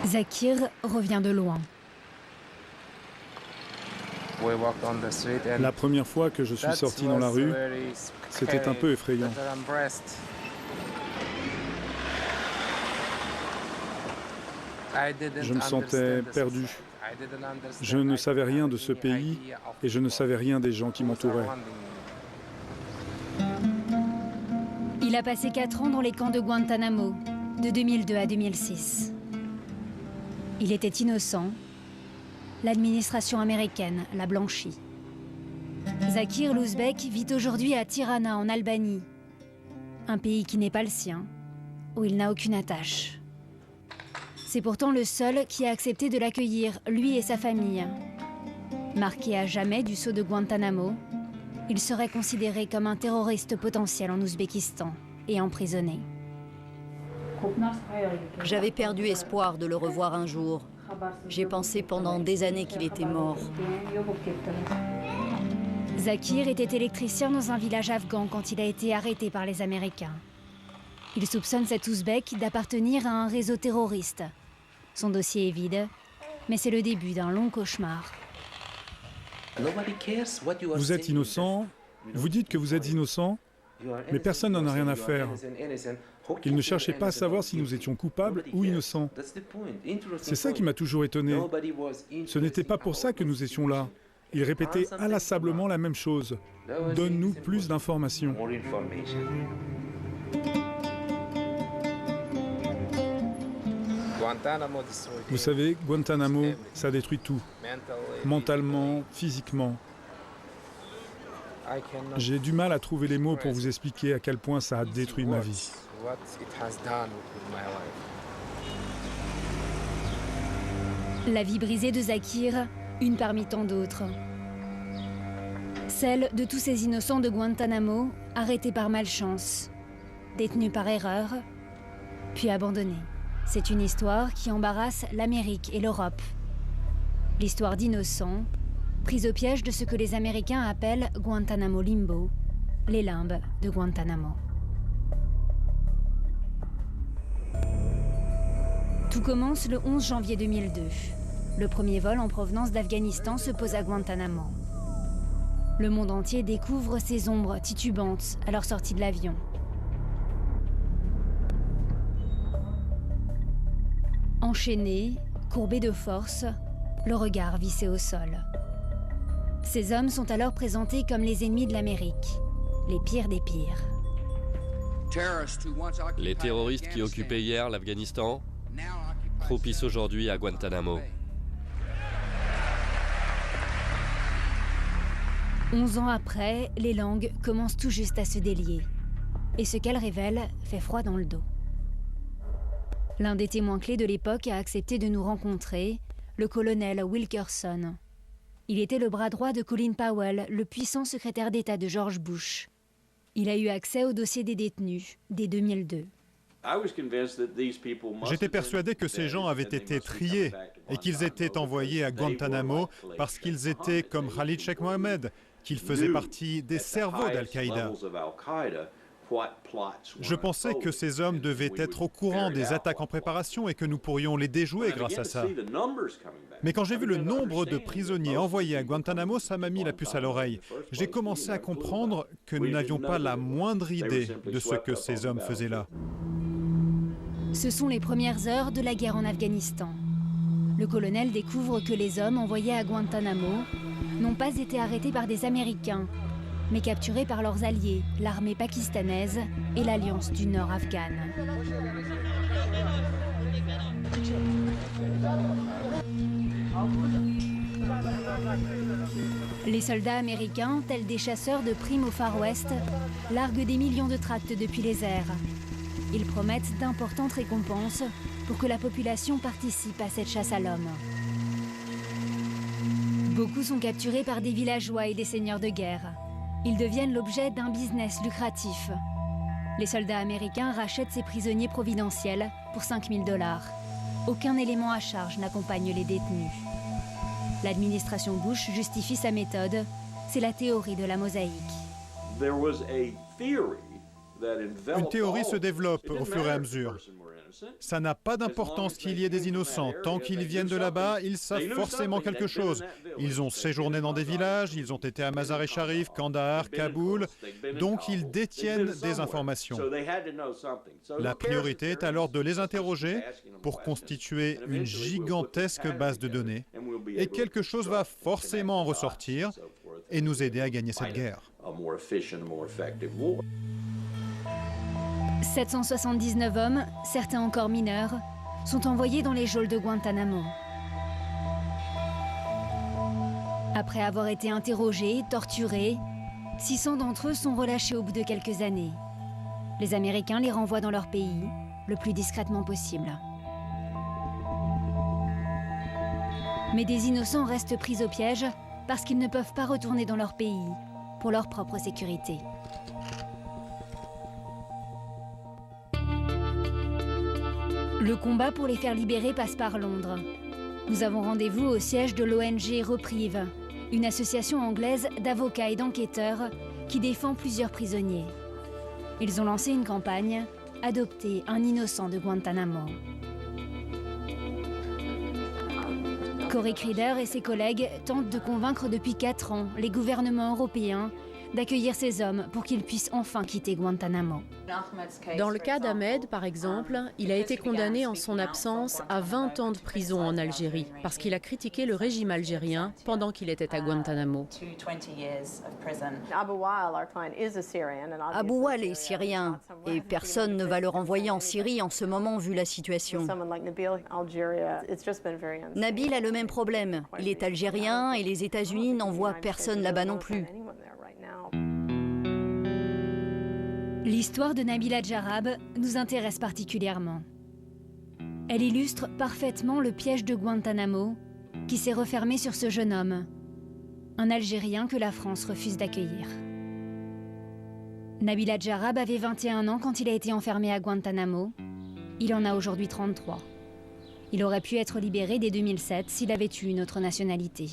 Zakir revient de loin. La première fois que je suis sorti dans la rue, c'était un peu effrayant. Je me sentais perdu. Je ne savais rien de ce pays et je ne savais rien des gens qui m'entouraient. Il a passé 4 ans dans les camps de Guantanamo, de 2002 à 2006. Il était innocent. L'administration américaine l'a blanchi. Zakir l'Ouzbek vit aujourd'hui à Tirana, en Albanie, un pays qui n'est pas le sien, où il n'a aucune attache. C'est pourtant le seul qui a accepté de l'accueillir, lui et sa famille. Marqué à jamais du sceau de Guantanamo, il serait considéré comme un terroriste potentiel en Ouzbékistan et emprisonné. J'avais perdu espoir de le revoir un jour. J'ai pensé pendant des années qu'il était mort. Zakir était électricien dans un village afghan quand il a été arrêté par les Américains. Il soupçonne cet Ouzbek d'appartenir à un réseau terroriste. Son dossier est vide, mais c'est le début d'un long cauchemar. Vous êtes innocent, vous dites que vous êtes innocent, mais personne n'en a rien à faire. Ils ne cherchaient pas à savoir si nous étions coupables ou innocents. C'est ça qui m'a toujours étonné. Ce n'était pas pour ça que nous étions là. Ils répétaient inlassablement la même chose. Donne-nous plus d'informations. Vous savez, Guantanamo, ça détruit tout. Mentalement, physiquement. J'ai du mal à trouver les mots pour vous expliquer à quel point ça a détruit ma vie. La vie brisée de Zakir, une parmi tant d'autres. Celle de tous ces innocents de Guantanamo, arrêtés par malchance, détenus par erreur, puis abandonnés. C'est une histoire qui embarrasse l'Amérique et l'Europe. L'histoire d'innocents, pris au piège de ce que les Américains appellent Guantanamo Limbo, les limbes de Guantanamo. Tout commence le 11 janvier 2002. Le premier vol en provenance d'Afghanistan se pose à Guantanamo. Le monde entier découvre ces ombres titubantes à leur sortie de l'avion. Enchaînés, courbés de force, le regard vissé au sol. Ces hommes sont alors présentés comme les ennemis de l'Amérique, les pires des pires. Les terroristes qui occupaient hier l'Afghanistan croupissent aujourd'hui à Guantanamo. 11 ans après, les langues commencent tout juste à se délier. Et ce qu'elles révèlent fait froid dans le dos. L'un des témoins clés de l'époque a accepté de nous rencontrer, le colonel Wilkerson. Il était le bras droit de Colin Powell, le puissant secrétaire d'État de George Bush. Il a eu accès au dossier des détenus dès 2002. J'étais persuadé que ces gens avaient été triés et qu'ils étaient envoyés à Guantanamo parce qu'ils étaient comme Khalid Sheikh Mohammed, qu'ils faisaient partie des cerveaux d'Al-Qaïda. Je pensais que ces hommes devaient être au courant des attaques en préparation et que nous pourrions les déjouer grâce à ça. Mais quand j'ai vu le nombre de prisonniers envoyés à Guantanamo, ça m'a mis la puce à l'oreille. J'ai commencé à comprendre que nous n'avions pas la moindre idée de ce que ces hommes faisaient là. Ce sont les premières heures de la guerre en Afghanistan. Le colonel découvre que les hommes envoyés à Guantanamo n'ont pas été arrêtés par des Américains, mais capturés par leurs alliés, l'armée pakistanaise et l'Alliance du Nord afghane. Les soldats américains, tels des chasseurs de primes au Far West, larguent des millions de tracts depuis les airs. Ils promettent d'importantes récompenses pour que la population participe à cette chasse à l'homme. Beaucoup sont capturés par des villageois et des seigneurs de guerre. Ils deviennent l'objet d'un business lucratif. Les soldats américains rachètent ces prisonniers providentiels pour $5 000. Aucun élément à charge n'accompagne les détenus. L'administration Bush justifie sa méthode. C'est la théorie de la mosaïque. Une théorie se développe au fur et à mesure. Ça n'a pas d'importance qu'il y ait des innocents. Tant qu'ils viennent de là-bas, ils savent forcément quelque chose. Ils ont séjourné dans des villages, ils ont été à Mazar-e-Sharif, Kandahar, Kaboul, donc ils détiennent des informations. La priorité est alors de les interroger pour constituer une gigantesque base de données. Et quelque chose va forcément en ressortir et nous aider à gagner cette guerre. 779 hommes, certains encore mineurs, sont envoyés dans les geôles de Guantanamo. Après avoir été interrogés, torturés, 600 d'entre eux sont relâchés au bout de quelques années. Les Américains les renvoient dans leur pays, le plus discrètement possible. Mais des innocents restent pris au piège parce qu'ils ne peuvent pas retourner dans leur pays pour leur propre sécurité. Le combat pour les faire libérer passe par Londres. Nous avons rendez-vous au siège de l'ONG Reprieve, une association anglaise d'avocats et d'enquêteurs qui défend plusieurs prisonniers. Ils ont lancé une campagne « Adopter un innocent de Guantanamo ». Corey Crider et ses collègues tentent de convaincre depuis 4 ans les gouvernements européens d'accueillir ces hommes pour qu'ils puissent enfin quitter Guantanamo. Dans le cas d'Ahmed, par exemple, il a été condamné en son absence à 20 ans de prison en Algérie parce qu'il a critiqué le régime algérien pendant qu'il était à Guantanamo. Abou Wal est syrien et personne ne va le renvoyer en Syrie en ce moment vu la situation. Nabil a le même problème. Il est algérien et les États-Unis n'envoient personne là-bas non plus. L'histoire de Nabila Jarab nous intéresse particulièrement. Elle illustre parfaitement le piège de Guantanamo qui s'est refermé sur ce jeune homme, un Algérien que la France refuse d'accueillir. Nabila Jarab avait 21 ans quand il a été enfermé à Guantanamo. Il en a aujourd'hui 33. Il aurait pu être libéré dès 2007 s'il avait eu une autre nationalité.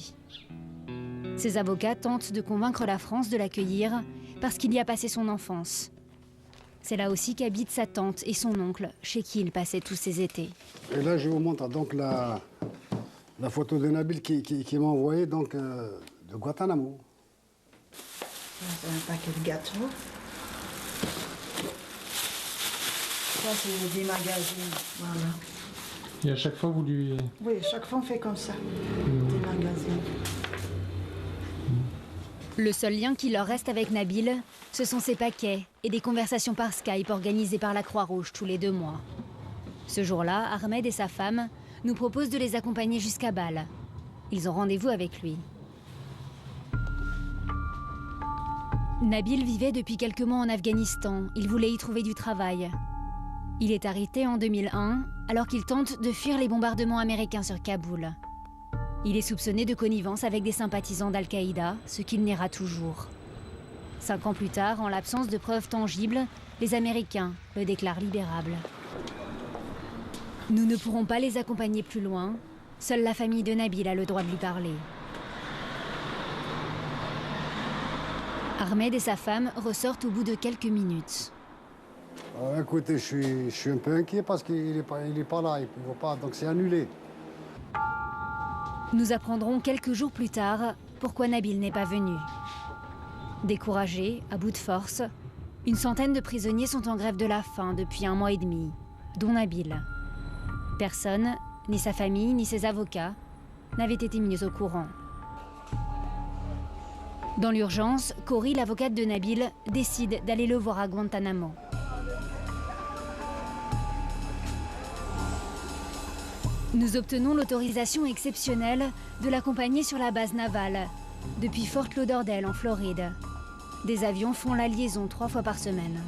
Ses avocats tentent de convaincre la France de l'accueillir parce qu'il y a passé son enfance. C'est là aussi qu'habitent sa tante et son oncle, chez qui il passait tous ses étés. Et là, je vous montre donc la photo de Nabil qui m'a envoyé donc, de Guantanamo. C'est un paquet de gâteaux. Ça, c'est des magazines, voilà. Et à chaque fois, vous lui... Oui, chaque fois, on fait comme ça, des magazines. Le seul lien qui leur reste avec Nabil, ce sont ses paquets et des conversations par Skype organisées par la Croix-Rouge tous les 2 mois. Ce jour-là, Ahmed et sa femme nous proposent de les accompagner jusqu'à Bâle. Ils ont rendez-vous avec lui. Nabil vivait depuis quelques mois en Afghanistan. Il voulait y trouver du travail. Il est arrêté en 2001 alors qu'il tente de fuir les bombardements américains sur Kaboul. Il est soupçonné de connivence avec des sympathisants d'Al-Qaïda, ce qu'il niera toujours. 5 ans plus tard, en l'absence de preuves tangibles, les Américains le déclarent libérable. Nous ne pourrons pas les accompagner plus loin. Seule la famille de Nabil a le droit de lui parler. Ahmed et sa femme ressortent au bout de quelques minutes. Écoutez, je suis un peu inquiet parce qu'il n'est pas là, il ne peut pas, donc c'est annulé. Nous apprendrons quelques jours plus tard pourquoi Nabil n'est pas venu. Découragés, à bout de force, une centaine de prisonniers sont en grève de la faim depuis 1 mois et demi, dont Nabil. Personne, ni sa famille, ni ses avocats, n'avait été mis au courant. Dans l'urgence, Corey, l'avocate de Nabil, décide d'aller le voir à Guantanamo. Nous obtenons l'autorisation exceptionnelle de l'accompagner sur la base navale, depuis Fort Lauderdale en Floride. Des avions font la liaison 3 fois par semaine.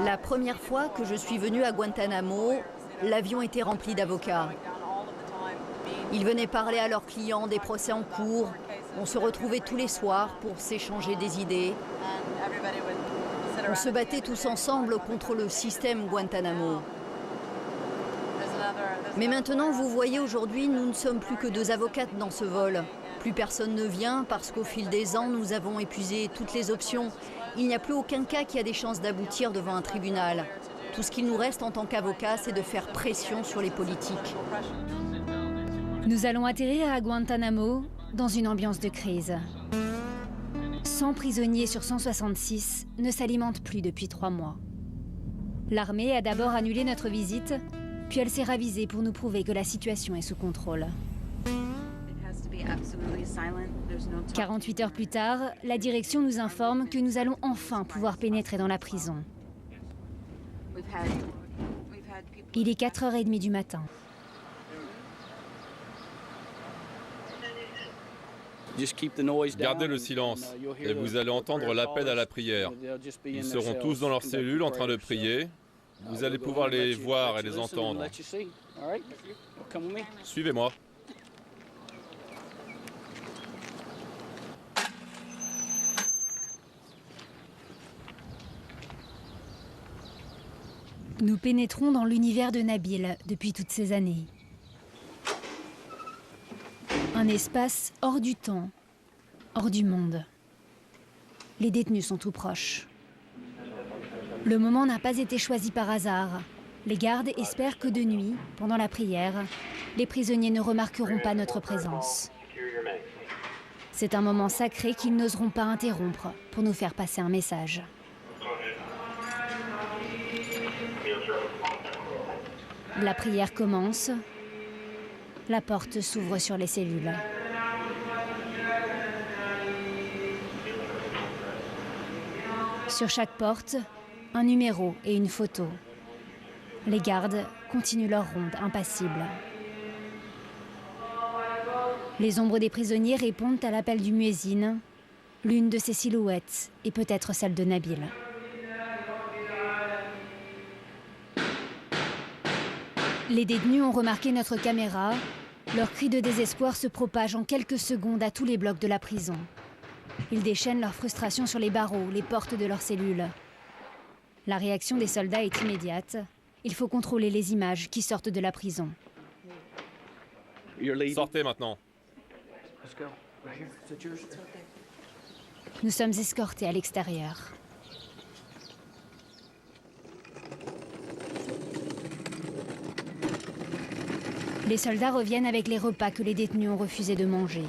La première fois que je suis venue à Guantanamo, l'avion était rempli d'avocats. Ils venaient parler à leurs clients des procès en cours. On se retrouvait tous les soirs pour s'échanger des idées. On se battait tous ensemble contre le système Guantanamo. Mais maintenant, vous voyez, aujourd'hui, nous ne sommes plus que 2 avocates dans ce vol. Plus personne ne vient parce qu'au fil des ans, nous avons épuisé toutes les options. Il n'y a plus aucun cas qui a des chances d'aboutir devant un tribunal. Tout ce qu'il nous reste en tant qu'avocats, c'est de faire pression sur les politiques. Nous allons atterrir à Guantanamo dans une ambiance de crise. 100 prisonniers sur 166 ne s'alimentent plus depuis 3 mois. L'armée a d'abord annulé notre visite, puis elle s'est ravisée pour nous prouver que la situation est sous contrôle. 48 heures plus tard, la direction nous informe que nous allons enfin pouvoir pénétrer dans la prison. Il est 4h30 du matin. Gardez le silence et vous allez entendre l'appel à la prière. Ils seront tous dans leurs cellules en train de prier. Vous allez pouvoir les voir et les entendre. Suivez-moi. Nous pénétrons dans l'univers de Nabil depuis toutes ces années. Un espace hors du temps, hors du monde. Les détenus sont tout proches. Le moment n'a pas été choisi par hasard. Les gardes espèrent que de nuit, pendant la prière, les prisonniers ne remarqueront pas notre présence. C'est un moment sacré qu'ils n'oseront pas interrompre pour nous faire passer un message. La prière commence. La porte s'ouvre sur les cellules. Sur chaque porte, un numéro et une photo. Les gardes continuent leur ronde, impassibles. Les ombres des prisonniers répondent à l'appel du muezzin. L'une de ces silhouettes est peut-être celle de Nabil. Les détenus ont remarqué notre caméra. Leurs cris de désespoir se propagent en quelques secondes à tous les blocs de la prison. Ils déchaînent leur frustration sur les barreaux, les portes de leurs cellules. La réaction des soldats est immédiate. Il faut contrôler les images qui sortent de la prison. Sortez maintenant. Nous sommes escortés à l'extérieur. Les soldats reviennent avec les repas que les détenus ont refusé de manger.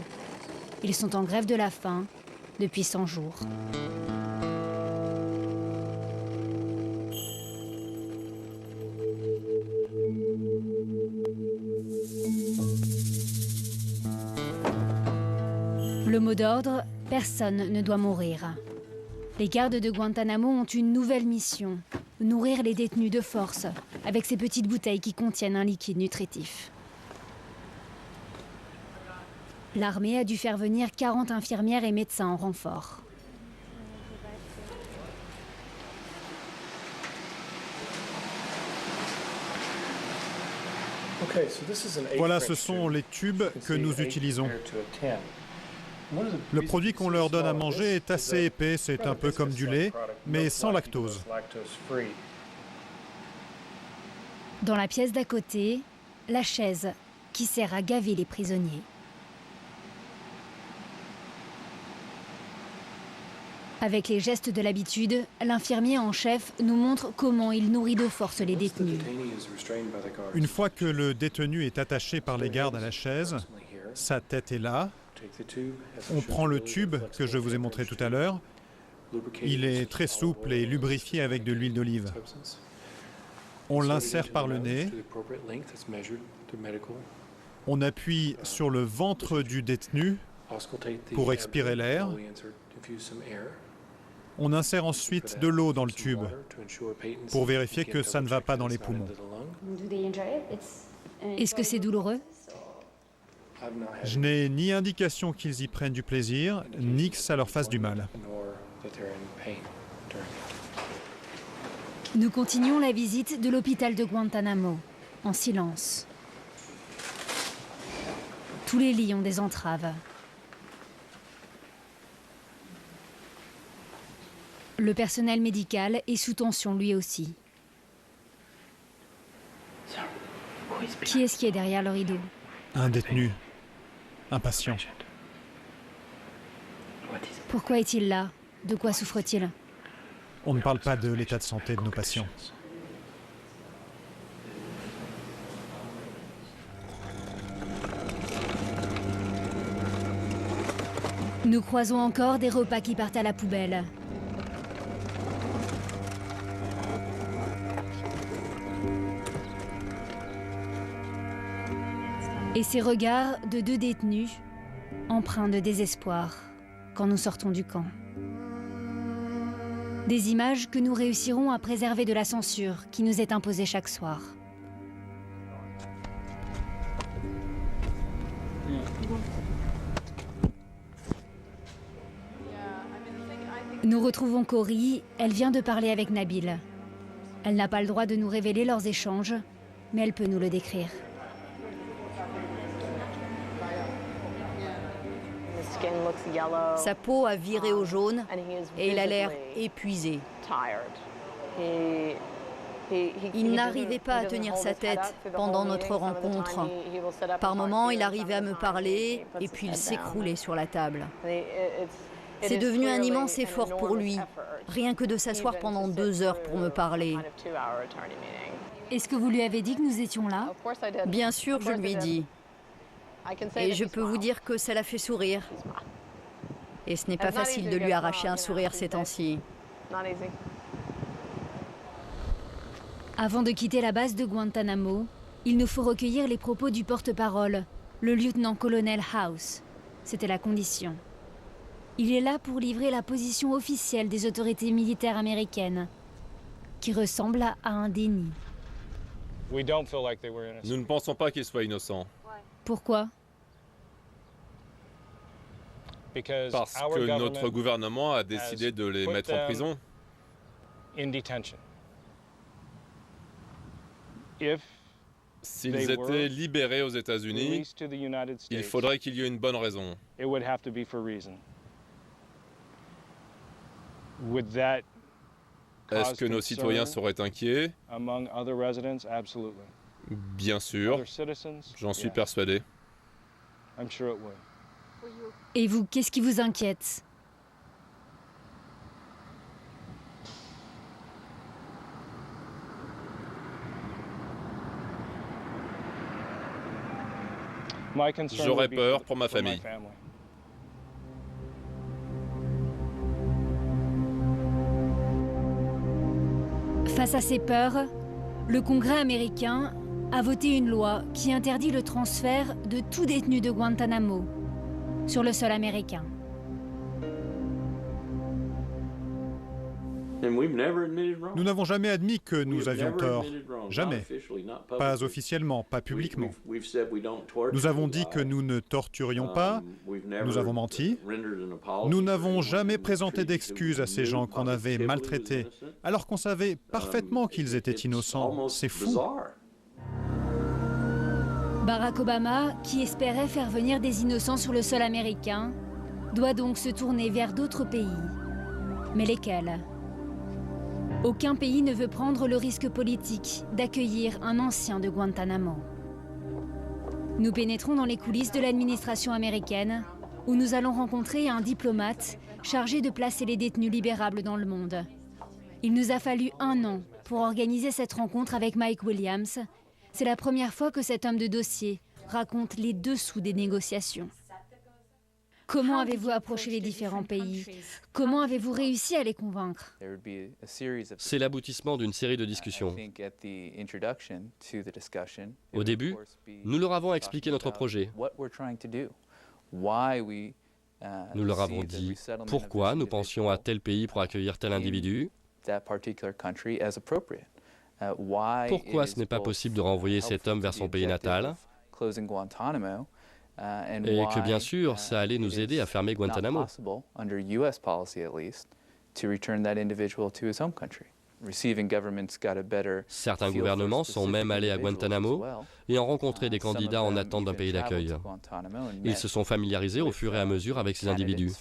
Ils sont en grève de la faim depuis 100 jours. Le mot d'ordre, personne ne doit mourir. Les gardes de Guantanamo ont une nouvelle mission, nourrir les détenus de force avec ces petites bouteilles qui contiennent un liquide nutritif. L'armée a dû faire venir 40 infirmières et médecins en renfort. Voilà, ce sont les tubes que nous utilisons. Le produit qu'on leur donne à manger est assez épais, c'est un peu comme du lait, mais sans lactose. Dans la pièce d'à côté, la chaise qui sert à gaver les prisonniers. Avec les gestes de l'habitude, l'infirmier en chef nous montre comment il nourrit de force les détenus. Une fois que le détenu est attaché par les gardes à la chaise, sa tête est là. On prend le tube que je vous ai montré tout à l'heure. Il est très souple et lubrifié avec de l'huile d'olive. On l'insère par le nez. On appuie sur le ventre du détenu pour expirer l'air. On insère ensuite de l'eau dans le tube pour vérifier que ça ne va pas dans les poumons. Est-ce que c'est douloureux ? Je n'ai ni indication qu'ils y prennent du plaisir, ni que ça leur fasse du mal. Nous continuons la visite de l'hôpital de Guantanamo, en silence. Tous les lits ont des entraves. Le personnel médical est sous tension lui aussi. Qui est-ce qui est derrière le rideau ? Un détenu, un patient. Pourquoi est-il là? De quoi souffre-t-il? On ne parle pas de l'état de santé de nos patients. Nous croisons encore des repas qui partent à la poubelle. Et ces regards de deux détenus, empreints de désespoir, quand nous sortons du camp. Des images que nous réussirons à préserver de la censure qui nous est imposée chaque soir. Nous retrouvons Cory, elle vient de parler avec Nabil. Elle n'a pas le droit de nous révéler leurs échanges, mais elle peut nous le décrire. Sa peau a viré au jaune et il a l'air épuisé. Il n'arrivait pas à tenir sa tête pendant notre rencontre. Par moments, il arrivait à me parler et puis il s'écroulait sur la table. C'est devenu un immense effort pour lui, rien que de s'asseoir pendant 2 heures pour me parler. Est-ce que vous lui avez dit que nous étions là? Bien sûr, je lui ai dit. Et je peux vous dire que ça l'a fait sourire. Et ce n'est pas facile de lui arracher un sourire ces temps-ci. Avant de quitter la base de Guantanamo, il nous faut recueillir les propos du porte-parole, le lieutenant-colonel House. C'était la condition. Il est là pour livrer la position officielle des autorités militaires américaines, qui ressemble à un déni. Nous ne pensons pas qu'ils soient innocents. Pourquoi? Parce que notre gouvernement a décidé de les mettre en prison. S'ils étaient libérés aux États-Unis, il faudrait qu'il y ait une bonne raison. Est-ce que nos citoyens seraient inquiets? Bien sûr, j'en suis persuadé. Et vous, qu'est-ce qui vous inquiète? J'aurais peur pour ma famille. Face à ces peurs, le Congrès américain a voté une loi qui interdit le transfert de tout détenu de Guantanamo sur le sol américain. Nous n'avons jamais admis que nous avions tort. Jamais. Pas officiellement, pas publiquement. Nous avons dit que nous ne torturions pas. Nous avons menti. Nous n'avons jamais présenté d'excuses à ces gens qu'on avait maltraités, alors qu'on savait parfaitement qu'ils étaient innocents. C'est fou. Barack Obama, qui espérait faire venir des innocents sur le sol américain, doit donc se tourner vers d'autres pays. Mais lesquels ? Aucun pays ne veut prendre le risque politique d'accueillir un ancien de Guantanamo. Nous pénétrons dans les coulisses de l'administration américaine, où nous allons rencontrer un diplomate chargé de placer les détenus libérables dans le monde. Il nous a fallu 1 an pour organiser cette rencontre avec Mike Williams. C'est la première fois que cet homme de dossier raconte les dessous des négociations. Comment avez-vous approché les différents pays? Comment avez-vous réussi à les convaincre? C'est l'aboutissement d'une série de discussions. Au début, nous leur avons expliqué notre projet. Nous leur avons dit pourquoi nous pensions à tel pays pour accueillir tel individu. Pourquoi ce n'est pas possible de renvoyer cet homme vers son pays natal? Et que bien sûr, ça allait nous aider à fermer Guantanamo. Certains gouvernements sont même allés à Guantanamo et ont rencontré des candidats en attente d'un pays d'accueil. Ils se sont familiarisés au fur et à mesure avec ces individus.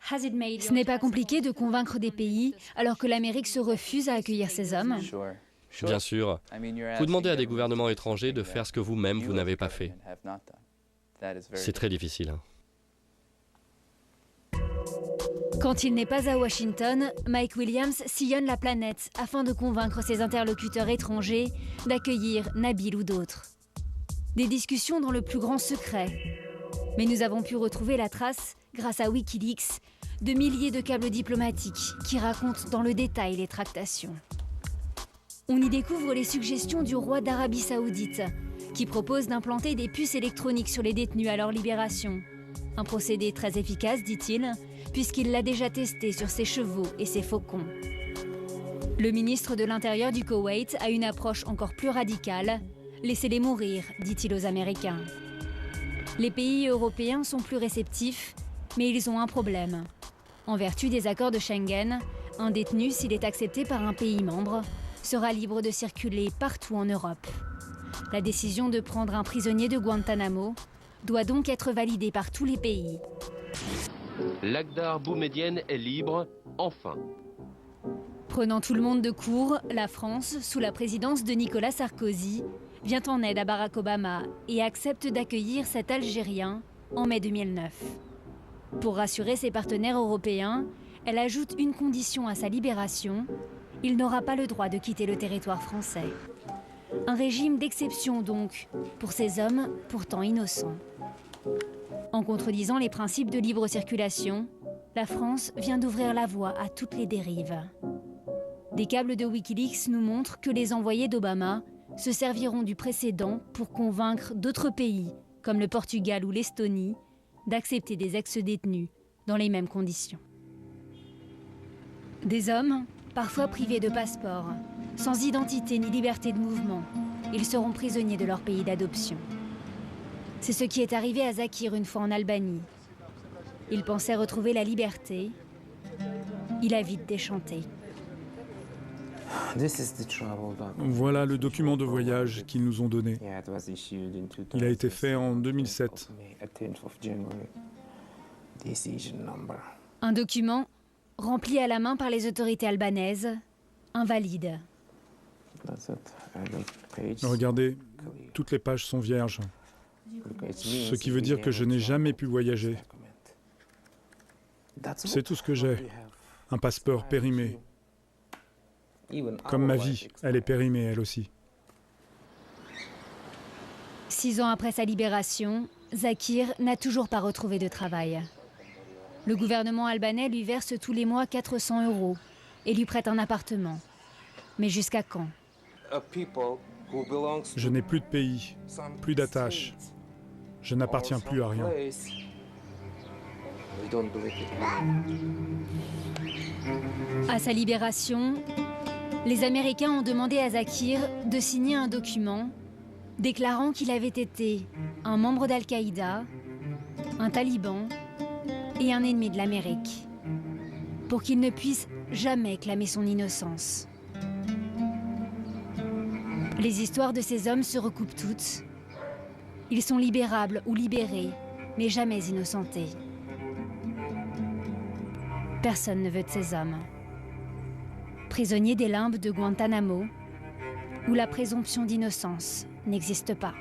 Ce n'est pas compliqué de convaincre des pays alors que l'Amérique se refuse à accueillir ces hommes? Bien sûr. Vous demandez à des gouvernements étrangers de faire ce que vous-même, vous n'avez pas fait. C'est très difficile. Quand il n'est pas à Washington, Mike Williams sillonne la planète afin de convaincre ses interlocuteurs étrangers d'accueillir Nabil ou d'autres. Des discussions dans le plus grand secret. Mais nous avons pu retrouver la trace, grâce à Wikileaks, de milliers de câbles diplomatiques qui racontent dans le détail les tractations. On y découvre les suggestions du roi d'Arabie Saoudite, qui propose d'implanter des puces électroniques sur les détenus à leur libération. Un procédé très efficace, dit-il, puisqu'il l'a déjà testé sur ses chevaux et ses faucons. Le ministre de l'Intérieur du Koweït a une approche encore plus radicale. Laissez-les mourir, dit-il aux Américains. Les pays européens sont plus réceptifs, mais ils ont un problème. En vertu des accords de Schengen, un détenu, s'il est accepté par un pays membre, sera libre de circuler partout en Europe. La décision de prendre un prisonnier de Guantanamo doit donc être validée par tous les pays. Lakhdar Boumedienne est libre, enfin. Prenant tout le monde de court, la France, sous la présidence de Nicolas Sarkozy, vient en aide à Barack Obama et accepte d'accueillir cet Algérien en mai 2009. Pour rassurer ses partenaires européens, elle ajoute une condition à sa libération: il n'aura pas le droit de quitter le territoire français. Un régime d'exception donc, pour ces hommes pourtant innocents. En contredisant les principes de libre circulation, la France vient d'ouvrir la voie à toutes les dérives. Des câbles de Wikileaks nous montrent que les envoyés d'Obama se serviront du précédent pour convaincre d'autres pays, comme le Portugal ou l'Estonie, d'accepter des ex-détenus dans les mêmes conditions. Des hommes, parfois privés de passeport, sans identité ni liberté de mouvement, ils seront prisonniers de leur pays d'adoption. C'est ce qui est arrivé à Zakir une fois en Albanie. Il pensait retrouver la liberté. Il a vite déchanté. Voilà le document de voyage qu'ils nous ont donné. Il a été fait en 2007. Un document rempli à la main par les autorités albanaises, invalide. Regardez, toutes les pages sont vierges. Ce qui veut dire que je n'ai jamais pu voyager. C'est tout ce que j'ai. Un passeport périmé. Comme ma vie, elle est périmée, elle aussi. 6 ans après sa libération, Zakir n'a toujours pas retrouvé de travail. Le gouvernement albanais lui verse tous les mois 400 € et lui prête un appartement. Mais jusqu'à quand? Je n'ai plus de pays, plus d'attaches. Je n'appartiens plus à rien. À sa libération, les Américains ont demandé à Zakir de signer un document déclarant qu'il avait été un membre d'Al-Qaïda, un taliban et un ennemi de l'Amérique, pour qu'il ne puisse jamais clamer son innocence. Les histoires de ces hommes se recoupent toutes. Ils sont libérables ou libérés, mais jamais innocentés. Personne ne veut de ces hommes. Prisonniers des limbes de Guantanamo, où la présomption d'innocence n'existe pas.